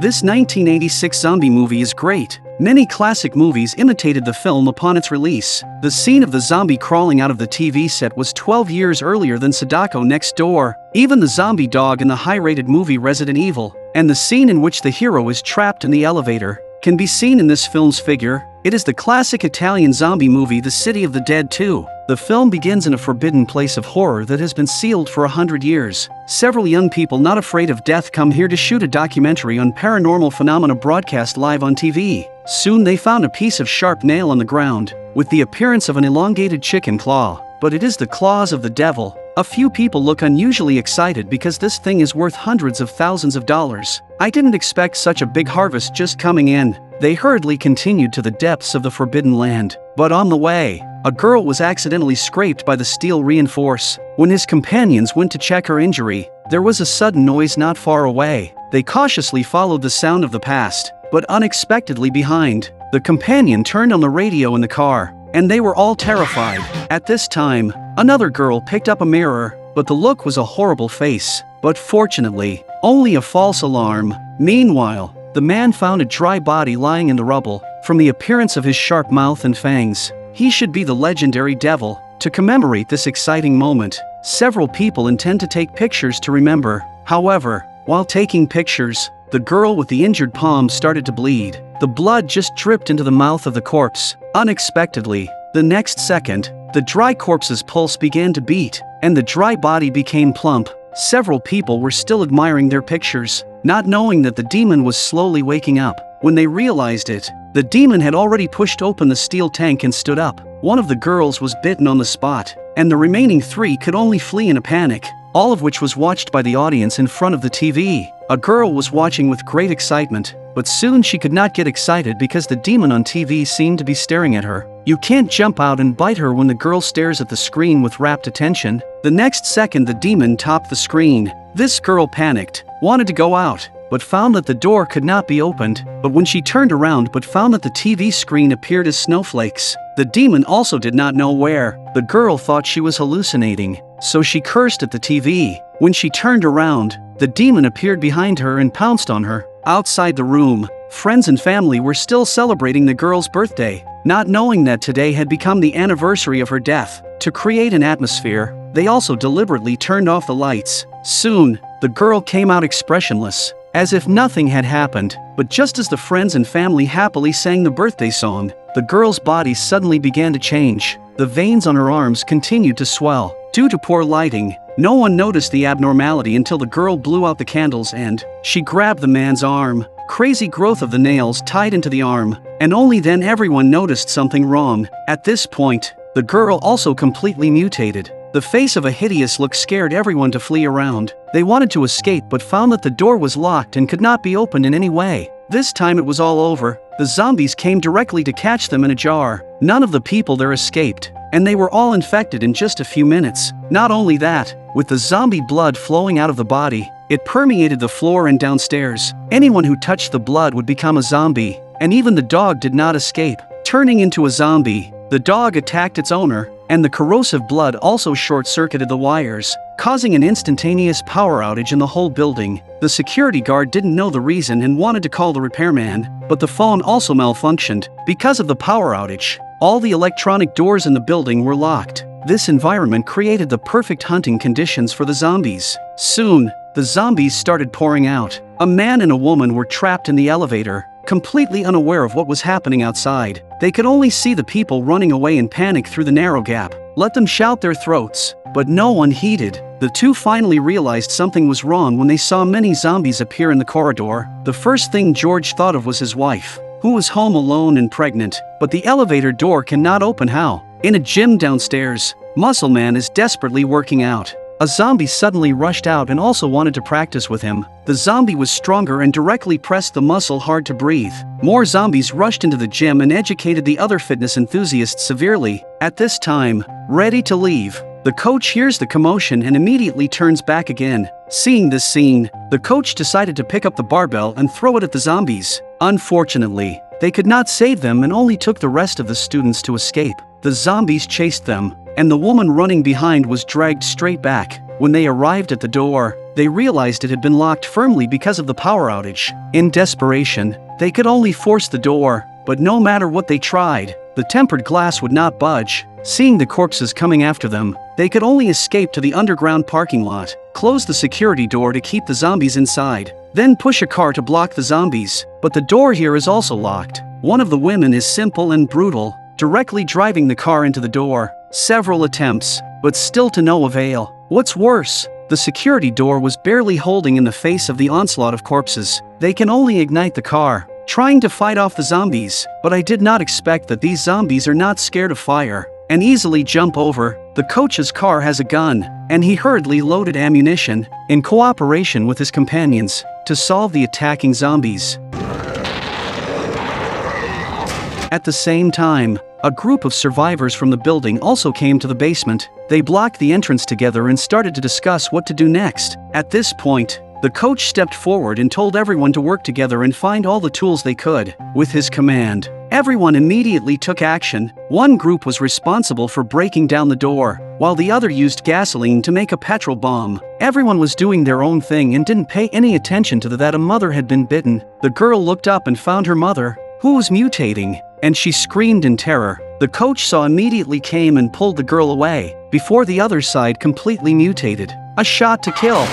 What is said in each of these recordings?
This 1986 zombie movie is great. Many classic movies imitated the film upon its release. The scene of the zombie crawling out of the TV set was 12 years earlier than Sadako Next Door, even the zombie dog in the high-rated movie Resident Evil, and the scene in which the hero is trapped in the elevator, can be seen in this film's figure. It is the classic Italian zombie movie The City of the Dead 2. The film begins in a forbidden place of horror that has been sealed for 100 years. Several young people not afraid of death come here to shoot a documentary on paranormal phenomena broadcast live on TV. Soon they found a piece of sharp nail on the ground, with the appearance of an elongated chicken claw, but it is the claws of the devil. A few people look unusually excited because this thing is worth hundreds of thousands of dollars. I didn't expect such a big harvest just coming in. They hurriedly continued to the depths of the forbidden land, but on the way, a girl was accidentally scraped by the steel reinforce. When his companions went to check her injury, there was a sudden noise not far away. They cautiously followed the sound of the past, but unexpectedly behind, the companion turned on the radio in the car, and they were all terrified. At this time, another girl picked up a mirror, but the look was a horrible face, but fortunately, only a false alarm. Meanwhile, the man found a dry body lying in the rubble. From the appearance of his sharp mouth and fangs, he should be the legendary devil. To commemorate this exciting moment, several people intend to take pictures to remember. However, while taking pictures, the girl with the injured palm started to bleed. The blood just dripped into the mouth of the corpse. Unexpectedly, the next second, the dry corpse's pulse began to beat, and the dry body became plump. Several people were still admiring their pictures, not knowing that the demon was slowly waking up. When they realized it, the demon had already pushed open the steel tank and stood up. One of the girls was bitten on the spot, and the remaining 3 could only flee in a panic, all of which was watched by the audience in front of the TV. A girl was watching with great excitement, but soon she could not get excited because the demon on TV seemed to be staring at her. You can't jump out and bite her when the girl stares at the screen with rapt attention. The next second the demon topped the screen. This girl panicked, wanted to go out, but found that the door could not be opened. But when she turned around but found that the TV screen appeared as snowflakes, the demon also did not know where. The girl thought she was hallucinating, so she cursed at the TV. When she turned around, the demon appeared behind her and pounced on her. Outside the room, friends and family were still celebrating the girl's birthday, not knowing that today had become the anniversary of her death. To create an atmosphere, they also deliberately turned off the lights. Soon, the girl came out expressionless, as if nothing had happened. But just as the friends and family happily sang the birthday song, the girl's body suddenly began to change. The veins on her arms continued to swell. Due to poor lighting, no one noticed the abnormality until the girl blew out the candles and she grabbed the man's arm. Crazy growth of the nails tied into the arm, and only then everyone noticed something wrong. At this point, the girl also completely mutated. The face of a hideous look scared everyone to flee around. They wanted to escape but found that the door was locked and could not be opened in any way. This time it was all over. The zombies came directly to catch them in a jar. None of the people there escaped, and they were all infected in just a few minutes. Not only that, with the zombie blood flowing out of the body, it permeated the floor and downstairs. Anyone who touched the blood would become a zombie, and even the dog did not escape. Turning into a zombie, the dog attacked its owner, and the corrosive blood also short-circuited the wires, causing an instantaneous power outage in the whole building. The security guard didn't know the reason and wanted to call the repairman, but the phone also malfunctioned. Because of the power outage, all the electronic doors in the building were locked. This environment created the perfect hunting conditions for the zombies. Soon, the zombies started pouring out. A man and a woman were trapped in the elevator, completely unaware of what was happening outside. They could only see the people running away in panic through the narrow gap. Let them shout their throats, but no one heeded. The two finally realized something was wrong when they saw many zombies appear in the corridor. The first thing George thought of was his wife, who was home alone and pregnant, but the elevator door cannot open. How? In a gym downstairs, Muscle Man is desperately working out. A zombie suddenly rushed out and also wanted to practice with him. The zombie was stronger and directly pressed the muscle hard to breathe. More zombies rushed into the gym and educated the other fitness enthusiasts severely. At this time, ready to leave, the coach hears the commotion and immediately turns back again. Seeing this scene, the coach decided to pick up the barbell and throw it at the zombies. Unfortunately, they could not save them and only took the rest of the students to escape. The zombies chased them, and the woman running behind was dragged straight back. When they arrived at the door, they realized it had been locked firmly because of the power outage. In desperation, they could only force the door, but no matter what they tried, the tempered glass would not budge. Seeing the corpses coming after them, they could only escape to the underground parking lot, close the security door to keep the zombies inside, then push a car to block the zombies. But the door here is also locked. One of the women is simple and brutal, directly driving the car into the door. Several attempts, but still to no avail. What's worse, the security door was barely holding in the face of the onslaught of corpses. They can only ignite the car, trying to fight off the zombies, but I did not expect that these zombies are not scared of fire and easily jump over. The coach's car has a gun, and he hurriedly loaded ammunition, in cooperation with his companions, to solve the attacking zombies. At the same time, a group of survivors from the building also came to the basement. They blocked the entrance together and started to discuss what to do next. At this point, the coach stepped forward and told everyone to work together and find all the tools they could. With his command, everyone immediately took action. One group was responsible for breaking down the door, while the other used gasoline to make a petrol bomb. Everyone was doing their own thing and didn't pay any attention to that a mother had been bitten. The girl looked up and found her mother, who was mutating, and she screamed in terror. The coach saw immediately came and pulled the girl away, before the other side completely mutated. A shot to kill.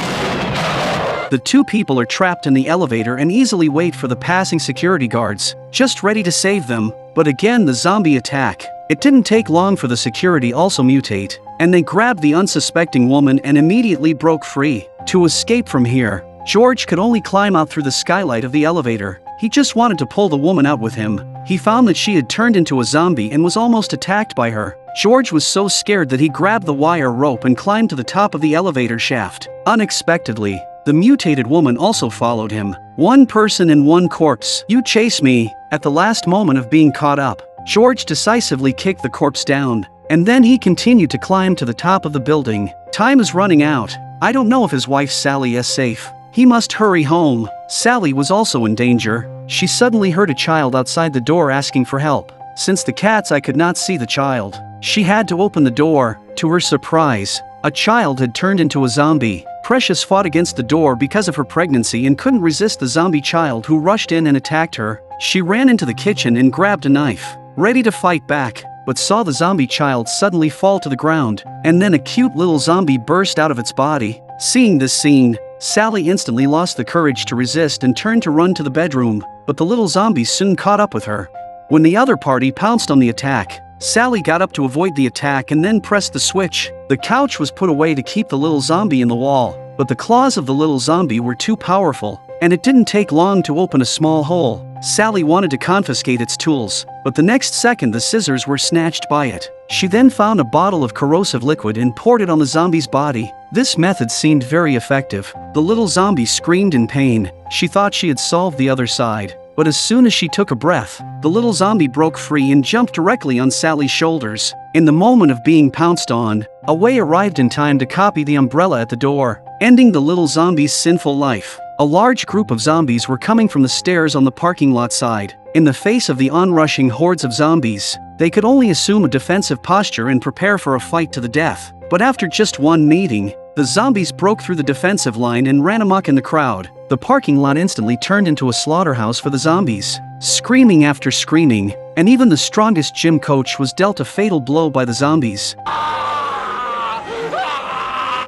The two people are trapped in the elevator and easily wait for the passing security guards, just ready to save them. But again the zombie attack. It didn't take long for the security also mutate, and they grabbed the unsuspecting woman and immediately broke free. To escape from here, George could only climb out through the skylight of the elevator. He just wanted to pull the woman out with him. He found that she had turned into a zombie and was almost attacked by her. George was so scared that he grabbed the wire rope and climbed to the top of the elevator shaft. Unexpectedly, the mutated woman also followed him. One person and one corpse. You chase me. At the last moment of being caught up, George decisively kicked the corpse down, and then he continued to climb to the top of the building. Time is running out. I don't know if his wife Sally is safe. He must hurry home. Sally was also in danger. She suddenly heard a child outside the door asking for help. Since the cats I could not see the child, she had to open the door. To her surprise, a child had turned into a zombie. Precious fought against the door because of her pregnancy and couldn't resist the zombie child who rushed in and attacked her. She ran into the kitchen and grabbed a knife, ready to fight back, but saw the zombie child suddenly fall to the ground, and then a cute little zombie burst out of its body. Seeing this scene, Sally instantly lost the courage to resist and turned to run to the bedroom, but the little zombie soon caught up with her. When the other party pounced on the attack, Sally got up to avoid the attack and then pressed the switch. The couch was put away to keep the little zombie in the wall, but the claws of the little zombie were too powerful, and it didn't take long to open a small hole. Sally wanted to confiscate its tools, but the next second the scissors were snatched by it. She then found a bottle of corrosive liquid and poured it on the zombie's body. This method seemed very effective. The little zombie screamed in pain. She thought she had solved the other side, but as soon as she took a breath, the little zombie broke free and jumped directly on Sally's shoulders. In the moment of being pounced on, a way arrived in time to copy the umbrella at the door, ending the little zombie's sinful life. A large group of zombies were coming from the stairs on the parking lot side. In the face of the onrushing hordes of zombies, they could only assume a defensive posture and prepare for a fight to the death. But after just one meeting, the zombies broke through the defensive line and ran amok in the crowd. The parking lot instantly turned into a slaughterhouse for the zombies, screaming after screaming, and even the strongest gym coach was dealt a fatal blow by the zombies.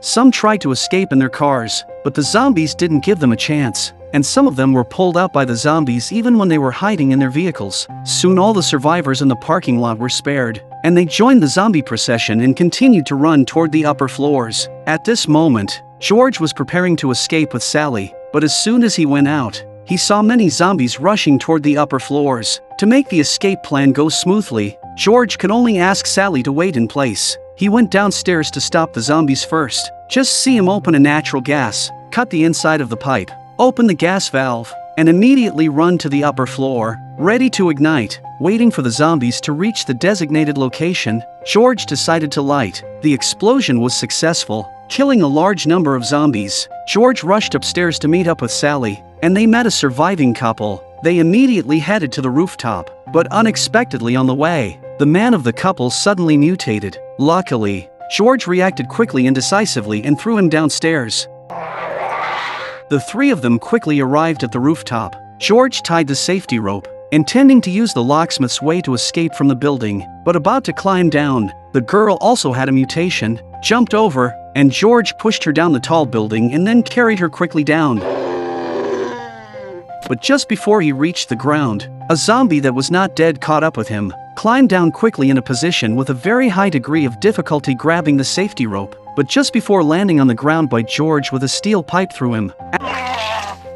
Some tried to escape in their cars, but the zombies didn't give them a chance, and some of them were pulled out by the zombies even when they were hiding in their vehicles. Soon all the survivors in the parking lot were spared, and they joined the zombie procession and continued to run toward the upper floors. At this moment, George was preparing to escape with Sally, but as soon as he went out, he saw many zombies rushing toward the upper floors. To make the escape plan go smoothly, George could only ask Sally to wait in place. He went downstairs to stop the zombies first. Just see him open a natural gas, cut the inside of the pipe, open the gas valve, and immediately run to the upper floor, ready to ignite. Waiting for the zombies to reach the designated location, George decided to light. The explosion was successful, killing a large number of zombies. George rushed upstairs to meet up with Sally, and they met a surviving couple. They immediately headed to the rooftop, but unexpectedly on the way, the man of the couple suddenly mutated. Luckily, George reacted quickly and decisively and threw him downstairs. The three of them quickly arrived at the rooftop. George tied the safety rope, intending to use the locksmith's way to escape from the building, but about to climb down, the girl also had a mutation, jumped over, and George pushed her down the tall building and then carried her quickly down. But just before he reached the ground, a zombie that was not dead caught up with him, climbed down quickly in a position with a very high degree of difficulty grabbing the safety rope, but just before landing on the ground by George with a steel pipe through him.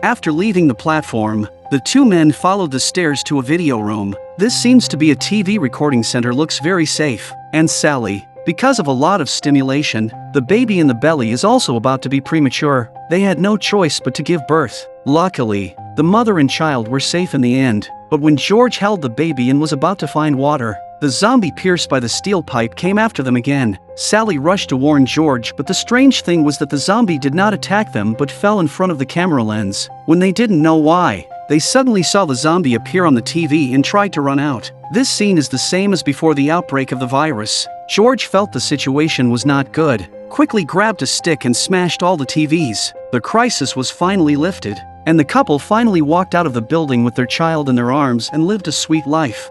After leaving the platform, the two men followed the stairs to a video room. This seems to be a TV recording center, looks very safe. And Sally, because of a lot of stimulation, the baby in the belly is also about to be premature. They had no choice but to give birth. Luckily, the mother and child were safe in the end, but when George held the baby and was about to find water, the zombie pierced by the steel pipe came after them again. Sally rushed to warn George, but the strange thing was that the zombie did not attack them but fell in front of the camera lens. When they didn't know why, they suddenly saw the zombie appear on the TV and tried to run out. This scene is the same as before the outbreak of the virus. George felt the situation was not good, quickly grabbed a stick and smashed all the TVs. The crisis was finally lifted, and the couple finally walked out of the building with their child in their arms and lived a sweet life.